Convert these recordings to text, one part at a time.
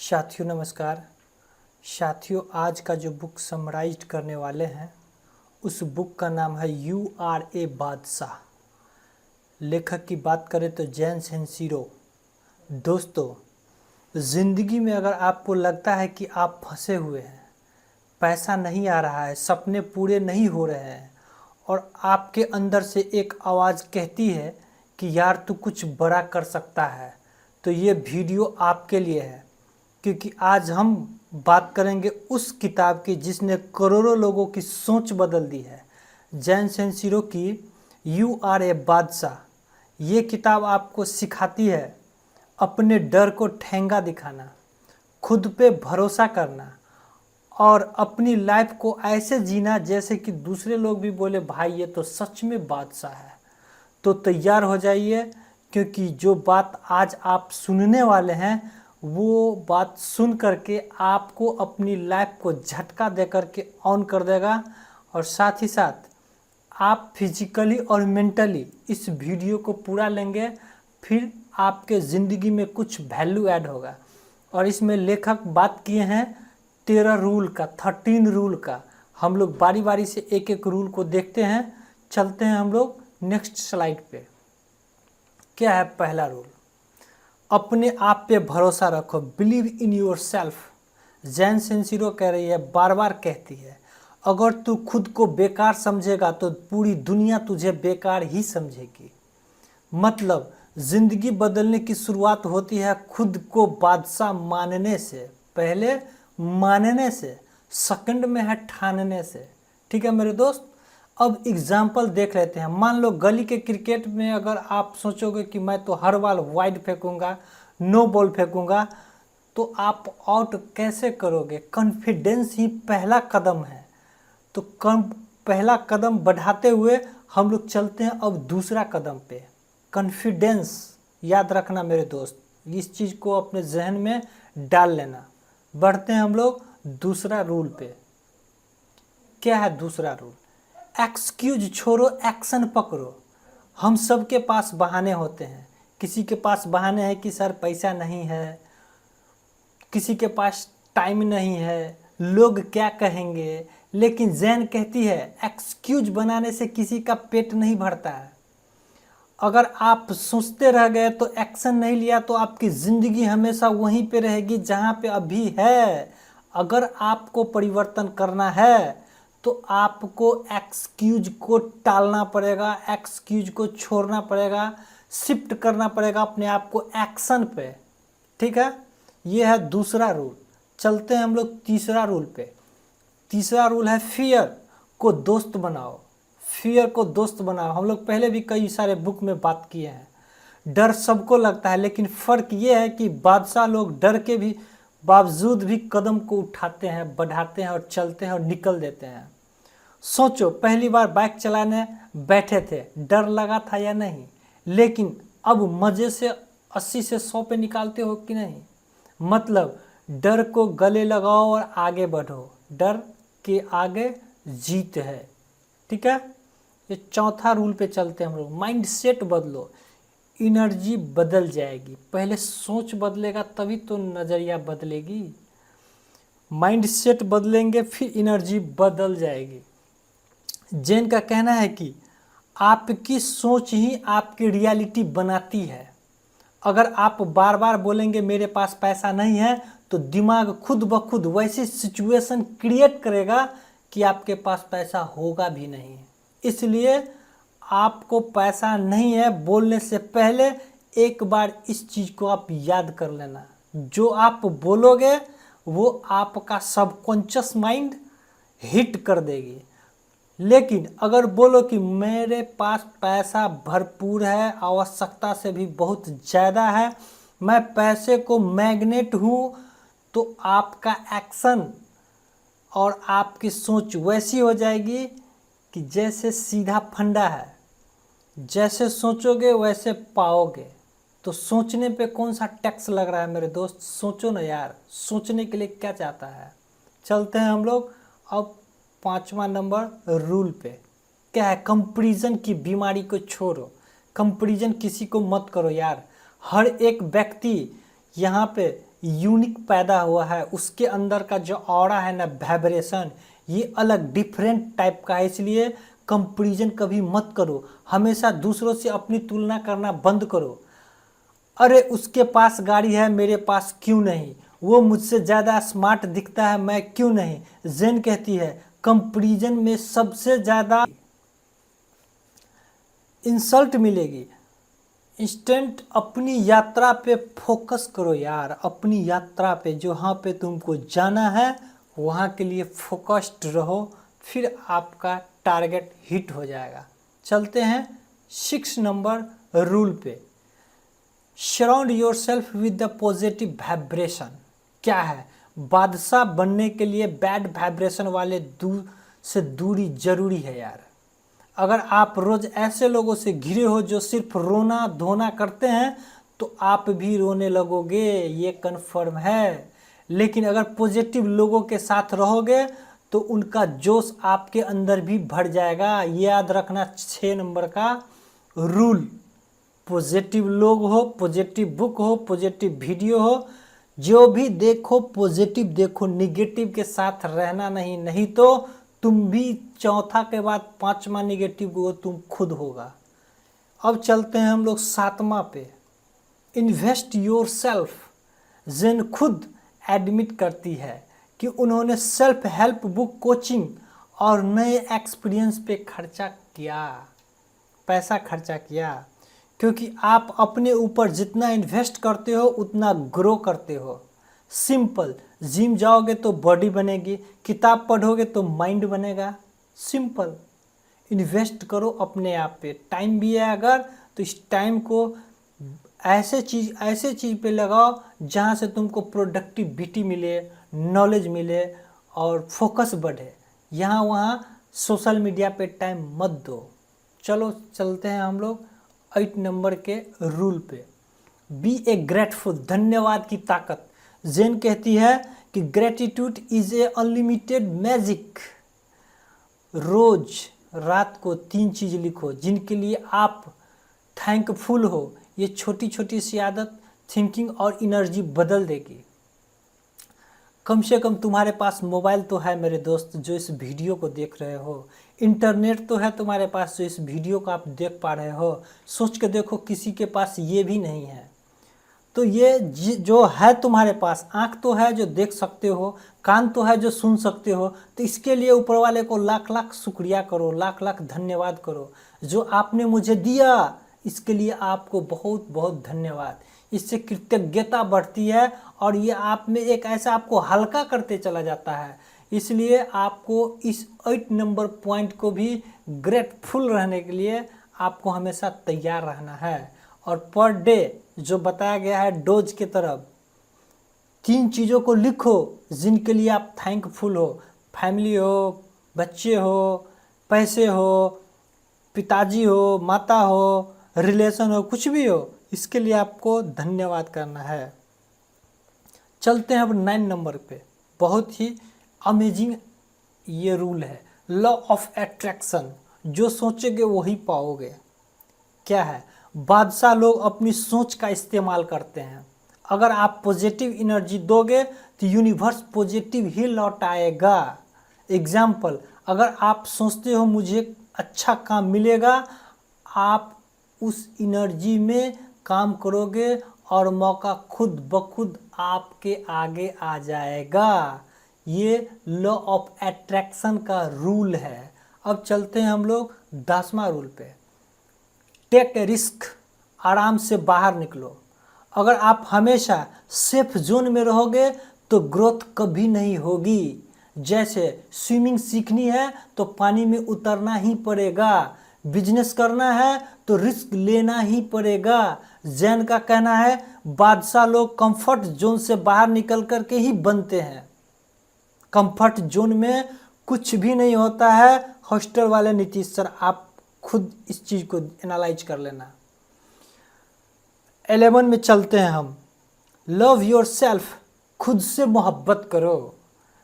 साथियों नमस्कार। साथियों आज का जो बुक समराइज करने वाले हैं उस बुक का नाम है यू आर ए बादशाह। लेखक की बात करें तो जैन सेंसिरो। दोस्तों, ज़िंदगी में अगर आपको लगता है कि आप फंसे हुए हैं, पैसा नहीं आ रहा है, सपने पूरे नहीं हो रहे हैं और आपके अंदर से एक आवाज़ कहती है कि यार तू कुछ बड़ा कर सकता है, तो ये वीडियो आपके लिए है। क्योंकि आज हम बात करेंगे उस किताब की जिसने करोड़ों लोगों की सोच बदल दी है। जैन सेंसिरो की यू आर ए बादशाह। ये किताब आपको सिखाती है अपने डर को ठेंगा दिखाना, खुद पे भरोसा करना और अपनी लाइफ को ऐसे जीना जैसे कि दूसरे लोग भी बोले भाई ये तो सच में बादशाह है। तो तैयार हो जाइए, क्योंकि जो बात आज आप सुनने वाले हैं वो बात सुन करके आपको अपनी लाइफ को झटका दे करके ऑन कर देगा और साथ ही साथ आप फिजिकली और मेंटली इस वीडियो को पूरा लेंगे, फिर आपके ज़िंदगी में कुछ वैल्यू ऐड होगा। और इसमें लेखक बात किए हैं 13 रूल का, 13 रूल का। हम लोग बारी बारी से एक एक रूल को देखते हैं। चलते हैं हम लोग नेक्स्ट स्लाइड पे। क्या है पहला रूल? अपने आप पे भरोसा रखो, believe in yourself. Jen Sincero कह रही है, बार बार कहती है, अगर तू खुद को बेकार समझेगा तो पूरी दुनिया तुझे बेकार ही समझेगी। मतलब जिंदगी बदलने की शुरुआत होती है खुद को बादशाह मानने से। पहले मानने से, सेकंड में है ठानने से। ठीक है मेरे दोस्त, अब एग्जाम्पल देख लेते हैं। मान लो गली के क्रिकेट में अगर आप सोचोगे कि मैं तो हर बार वाइड फेंकूंगा, नो बॉल फेंकूंगा, तो आप आउट कैसे करोगे? कॉन्फिडेंस ही पहला कदम है। तो पहला कदम बढ़ाते हुए हम लोग चलते हैं अब दूसरा कदम पे। कॉन्फिडेंस याद रखना मेरे दोस्त, इस चीज़ को अपने जहन में डाल लेना। बढ़ते हैं हम लोग दूसरा रूल पे। क्या है दूसरा रूल? एक्सक्यूज छोड़ो, एक्शन पकड़ो। हम सब के पास बहाने होते हैं। किसी के पास बहाने हैं कि सर पैसा नहीं है, किसी के पास टाइम नहीं है, लोग क्या कहेंगे। लेकिन जैन कहती है एक्सक्यूज बनाने से किसी का पेट नहीं भरता है। अगर आप सोचते रह गए तो एक्शन नहीं लिया तो आपकी ज़िंदगी हमेशा वहीं पे रहेगी जहाँ पे अभी है। अगर आपको परिवर्तन करना है तो आपको एक्सक्यूज को टालना पड़ेगा, एक्सक्यूज को छोड़ना पड़ेगा, शिफ्ट करना पड़ेगा अपने आप को एक्शन पे। ठीक है, ये है दूसरा रूल। चलते हैं हम लोग तीसरा रूल पे। तीसरा रूल है फियर को दोस्त बनाओ। फियर को दोस्त बनाओ। हम लोग पहले भी कई सारे बुक में बात किए हैं। डर सबको लगता है, लेकिन फ़र्क ये है कि बादशाह लोग डर के भी बावजूद भी कदम को उठाते हैं, बढ़ाते हैं और चलते हैं और निकल देते हैं। सोचो, पहली बार बाइक चलाने बैठे थे, डर लगा था या नहीं? लेकिन अब मज़े से 80 से 100 पे निकालते हो कि नहीं? मतलब डर को गले लगाओ और आगे बढ़ो। डर के आगे जीत है। ठीक है, ये चौथा रूल पे चलते हैं हम लोग। माइंड सेट बदलो, एनर्जी बदल जाएगी। पहले सोच बदलेगा तभी तो नज़रिया बदलेगी। माइंड सेट बदलेंगे फिर एनर्जी बदल जाएगी। जैन का कहना है कि आपकी सोच ही आपकी रियलिटी बनाती है। अगर आप बार बार बोलेंगे मेरे पास पैसा नहीं है तो दिमाग खुद ब खुद वैसी सिचुएशन क्रिएट करेगा कि आपके पास पैसा होगा भी नहीं। इसलिए आपको पैसा नहीं है बोलने से पहले एक बार इस चीज़ को आप याद कर लेना। जो आप बोलोगे वो आपका सबकॉन्शियस माइंड हिट कर देगी। लेकिन अगर बोलो कि मेरे पास पैसा भरपूर है, आवश्यकता से भी बहुत ज़्यादा है, मैं पैसे को मैग्नेट हूँ, तो आपका एक्शन और आपकी सोच वैसी हो जाएगी कि जैसे सीधा फंडा है, जैसे सोचोगे वैसे पाओगे। तो सोचने पे कौन सा टैक्स लग रहा है मेरे दोस्त? सोचो ना यार, सोचने के लिए क्या चाहता है। चलते हैं हम लोग अब पांचवा नंबर रूल पे। क्या है? कंपैरिजन की बीमारी को छोड़ो। कंपैरिजन किसी को मत करो यार। हर एक व्यक्ति यहाँ पे यूनिक पैदा हुआ है, उसके अंदर का जो ऑरा है ना, वाइब्रेशन, ये अलग डिफरेंट टाइप का है। इसलिए कंपैरिजन कभी मत करो, हमेशा दूसरों से अपनी तुलना करना बंद करो। अरे उसके पास गाड़ी है, मेरे पास क्यों नहीं, वो मुझसे ज़्यादा स्मार्ट दिखता है, मैं क्यों नहीं। जेन कहती है कंपैरिजन में सबसे ज़्यादा इंसल्ट मिलेगी। इंस्टेंट अपनी यात्रा पे फोकस करो यार, अपनी यात्रा पे, जहाँ पे तुमको जाना है वहाँ के लिए फोकस्ड रहो, फिर आपका टारगेट हिट हो जाएगा। चलते हैं 6 नंबर रूल पे। Surround your self with the positive vibration. क्या है, बादशाह बनने के लिए बैड वाइब्रेशन वाले से दूरी जरूरी है यार। अगर आप रोज ऐसे लोगों से घिरे हो जो सिर्फ रोना धोना करते हैं तो आप भी रोने लगोगे, ये कन्फर्म है। लेकिन अगर पॉजिटिव लोगों के साथ रहोगे तो उनका जोश आपके अंदर भी भर जाएगा। ये याद रखना 6 नंबर का रूल। पॉजिटिव लोग हो, पॉजिटिव बुक हो, पॉजिटिव वीडियो हो, जो भी देखो पॉजिटिव देखो, निगेटिव के साथ रहना नहीं, नहीं तो तुम भी चौथा के बाद 5वां निगेटिव वो तुम खुद होगा। अब चलते हैं हम लोग 7वां पे, इन्वेस्ट योर सेल्फ। जेन खुद एडमिट करती है कि उन्होंने सेल्फ हेल्प बुक, कोचिंग और नए एक्सपीरियंस पे खर्चा किया, पैसा खर्चा किया। क्योंकि आप अपने ऊपर जितना इन्वेस्ट करते हो उतना ग्रो करते हो। सिंपल, जिम जाओगे तो बॉडी बनेगी, किताब पढ़ोगे तो माइंड बनेगा। सिंपल, इन्वेस्ट करो अपने आप पे। टाइम भी है अगर तो इस टाइम को ऐसे चीज़ पे लगाओ जहाँ से तुमको प्रोडक्टिविटी मिले, नॉलेज मिले और फोकस बढ़े। यहाँ वहाँ सोशल मीडिया पे टाइम मत दो। चलो चलते हैं हम लोग 8 नंबर के रूल पे। बी ए ग्रेटफुल, धन्यवाद की ताकत। जेन कहती है कि gratitude is a unlimited magic. रोज रात को 3 चीज लिखो जिनके लिए आप थैंकफुल हो। ये छोटी छोटी सी आदत थिंकिंग और एनर्जी बदल देगी। कम से कम तुम्हारे पास मोबाइल तो है मेरे दोस्त जो इस वीडियो को देख रहे हो, इंटरनेट तो है तुम्हारे पास जो इस वीडियो को आप देख पा रहे हो। सोच के देखो किसी के पास ये भी नहीं है। तो ये जो है तुम्हारे पास, आँख तो है जो देख सकते हो, कान तो है जो सुन सकते हो, तो इसके लिए ऊपर वाले को लाख लाख शुक्रिया करो, लाख लाख धन्यवाद करो। जो आपने मुझे दिया इसके लिए आपको बहुत बहुत धन्यवाद। इससे कृतज्ञता बढ़ती है और ये आप में एक ऐसा आपको हल्का करते चला जाता है। इसलिए आपको इस 8 नंबर पॉइंट को भी ग्रेटफुल रहने के लिए आपको हमेशा तैयार रहना है। और पर डे जो बताया गया है डोज के तरफ 3 चीज़ों को लिखो जिनके लिए आप थैंकफुल हो। फैमिली हो, बच्चे हो, पैसे हो, पिताजी हो, माता हो, रिलेशन हो, कुछ भी हो, इसके लिए आपको धन्यवाद करना है। चलते हैं अब 9 नंबर पे। बहुत ही अमेजिंग ये रूल है, लॉ ऑफ अट्रैक्शन। जो सोचोगे वही पाओगे। क्या है, बादशाह लोग अपनी सोच का इस्तेमाल करते हैं। अगर आप पॉजिटिव एनर्जी दोगे तो यूनिवर्स पॉजिटिव ही लौट आएगा। एग्जाम्पल, अगर आप सोचते हो मुझे अच्छा काम मिलेगा, आप उस एनर्जी में काम करोगे और मौका खुद ब खुद आपके आगे आ जाएगा। ये लॉ ऑफ अट्रैक्शन का रूल है। अब चलते हैं हम लोग 10वां रूल पे, टेक ए रिस्क। आराम से बाहर निकलो। अगर आप हमेशा सेफ जोन में रहोगे तो ग्रोथ कभी नहीं होगी। जैसे स्विमिंग सीखनी है तो पानी में उतरना ही पड़ेगा, बिजनेस करना है तो रिस्क लेना ही पड़ेगा। जैन का कहना है बादशाह लोग कंफर्ट जोन से बाहर निकल कर के ही बनते हैं। कंफर्ट जोन में कुछ भी नहीं होता है। हॉस्टल वाले नीतीश सर, आप खुद इस चीज़ को एनालाइज कर लेना। 11 में चलते हैं हम, लव योर सेल्फ, खुद से मोहब्बत करो।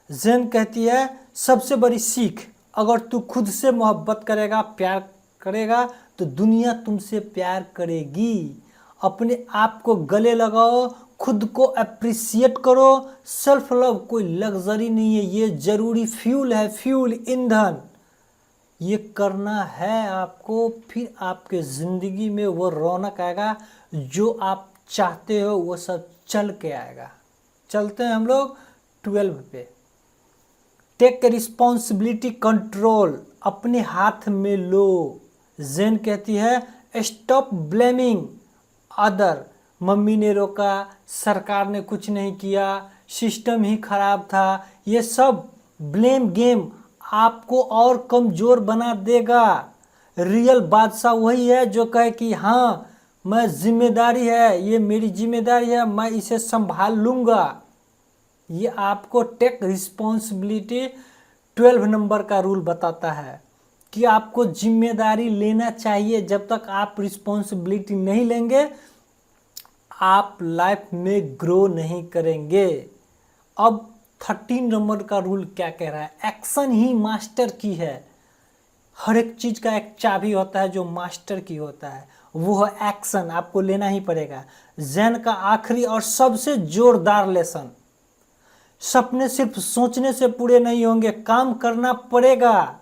जैन कहती है सबसे बड़ी सीख, अगर तू खुद से मोहब्बत करेगा, प्यार करेगा तो दुनिया तुमसे प्यार करेगी। अपने आप को गले लगाओ, खुद को अप्रिसिएट करो। सेल्फ लव कोई लग्जरी नहीं है, ये जरूरी फ्यूल है, फ्यूल, ईंधन। ये करना है आपको, फिर आपके ज़िंदगी में वो रौनक आएगा जो आप चाहते हो, वो सब चल के आएगा। चलते हैं हम लोग 12 पे। टेक रिस्पॉन्सिबिलिटी, कंट्रोल अपने हाथ में लो। जेन कहती है स्टॉप ब्लेमिंग अदर। मम्मी ने रोका, सरकार ने कुछ नहीं किया, सिस्टम ही खराब था, ये सब ब्लेम गेम आपको और कमज़ोर बना देगा। रियल बादशाह वही है जो कहे कि हाँ मैं जिम्मेदारी है, ये मेरी जिम्मेदारी है, मैं इसे संभाल लूँगा। ये आपको टेक रिस्पॉन्सिबिलिटी 12 नंबर का रूल बताता है कि आपको जिम्मेदारी लेना चाहिए। जब तक आप रिस्पॉन्सिबिलिटी नहीं लेंगे आप लाइफ में ग्रो नहीं करेंगे। अब 13 नंबर का रूल क्या कह रहा है? एक्शन ही मास्टर की है। हर एक चीज़ का एक चाबी होता है जो मास्टर की होता है, वो है एक्शन। आपको लेना ही पड़ेगा। जैन का आखिरी और सबसे जोरदार लेसन, सपने सिर्फ सोचने से पूरे नहीं होंगे, काम करना पड़ेगा।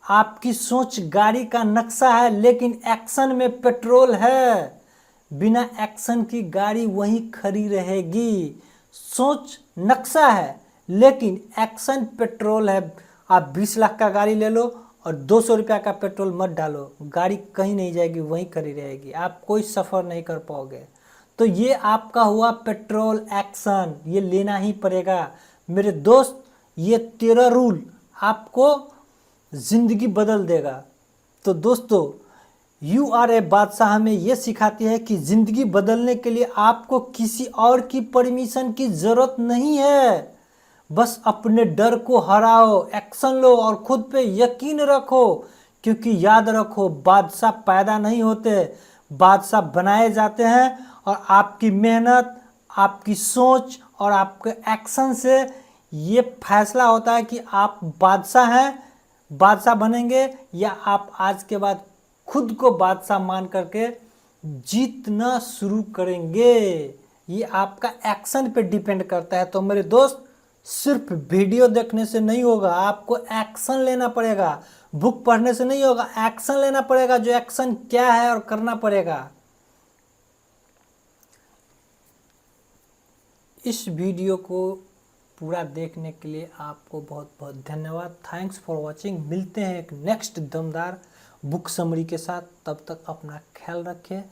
आपकी सोच गाड़ी का नक्शा है लेकिन एक्शन में पेट्रोल है। बिना एक्शन की गाड़ी वहीं खड़ी रहेगी। सोच नक्शा है लेकिन एक्शन पेट्रोल है। आप 20 लाख का गाड़ी ले लो और 200 रुपया का पेट्रोल मत डालो, गाड़ी कहीं नहीं जाएगी, वहीं खड़ी रहेगी, आप कोई सफ़र नहीं कर पाओगे। तो ये आपका हुआ पेट्रोल एक्शन, ये लेना ही पड़ेगा मेरे दोस्त। ये 13 रूल आपको ज़िंदगी बदल देगा। तो दोस्तों, यू आर ए बादशाह हमें ये सिखाती है कि ज़िंदगी बदलने के लिए आपको किसी और की परमिशन की ज़रूरत नहीं है। बस अपने डर को हराओ, एक्शन लो और खुद पे यकीन रखो। क्योंकि याद रखो, बादशाह पैदा नहीं होते, बादशाह बनाए जाते हैं। और आपकी मेहनत, आपकी सोच और आपके एक्शन से ये फैसला होता है कि आप बादशाह हैं, बादशाह बनेंगे, या आप आज के बाद खुद को बादशाह मान करके जीतना शुरू करेंगे। ये आपका एक्शन पे डिपेंड करता है। तो मेरे दोस्त, सिर्फ वीडियो देखने से नहीं होगा, आपको एक्शन लेना पड़ेगा। बुक पढ़ने से नहीं होगा, एक्शन लेना पड़ेगा। जो एक्शन क्या है और करना पड़ेगा। इस वीडियो को पूरा देखने के लिए आपको बहुत बहुत धन्यवाद। Thanks for watching. मिलते हैं एक नेक्स्ट दमदार बुक समरी के साथ। तब तक अपना ख्याल रखें।